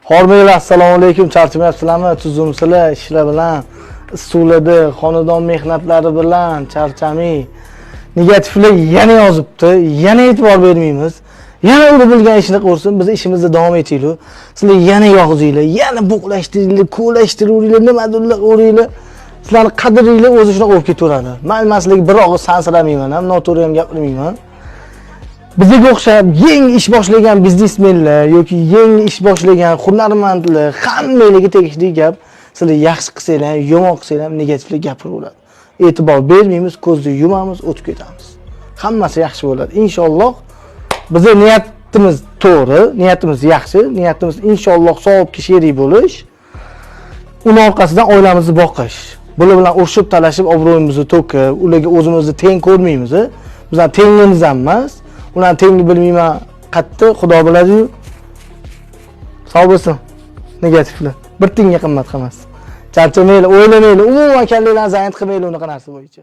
Hormanglar, assalomu alaykum. Charchamayapsizlarmi? Tuzumsizlar ishlar bilan, istuvlarda, xonadon mehnatlari bilan charchamay. Negativlar yana yozibdi. Yana e'tibor bermaymiz. Yana uni bilgan ishini qilsin, biz ishimizda davom etaylik. Sizlar yana yog'izinglar, yana buqlashtiringlar, ko'lashtiringlar, nimadirlar o'ringlar. Sizlarni qadringlar o'zi shuna olib ketaveradi. Men sizlarga bir og'iz sansiramayman ham, noto'g'ri ham gapirmayman. Bizga o'xshab yangi ish boshlagan biznesmenlar yoki yangi ish boshlagan hunarmandlar hammasiga tegishli gap. Sizlar yaxshi qilsanglar, yomon qilsanglar negativlik gapiraveradi. E'tibor bermaymiz, ko'zni yumamiz, o'tib ketamiz. Hammasi yaxshi bo'ladi. Inshaalloh bizning niyatimiz to'g'ri, niyatimiz yaxshi, niyatimiz inshaalloh savobga sherik bo'lish. Uning orqasidan oilamizni boqish. Bular bilan urushib, talashib, obro'yimizni to'kib, ularga o'zimizni teng ko'rmaymiz. Bizlar tengimiz ham emas. Ularni tengi bilmayman, qattiq Xudo biladi-yu. Sog' bo'lsin. Negativlar. Bir tiyinga qimmat qilmas. Charchamaylar, o'ylamaylar, umuman kallalarni zayd qilmaylar unaqa narsa bo'yicha.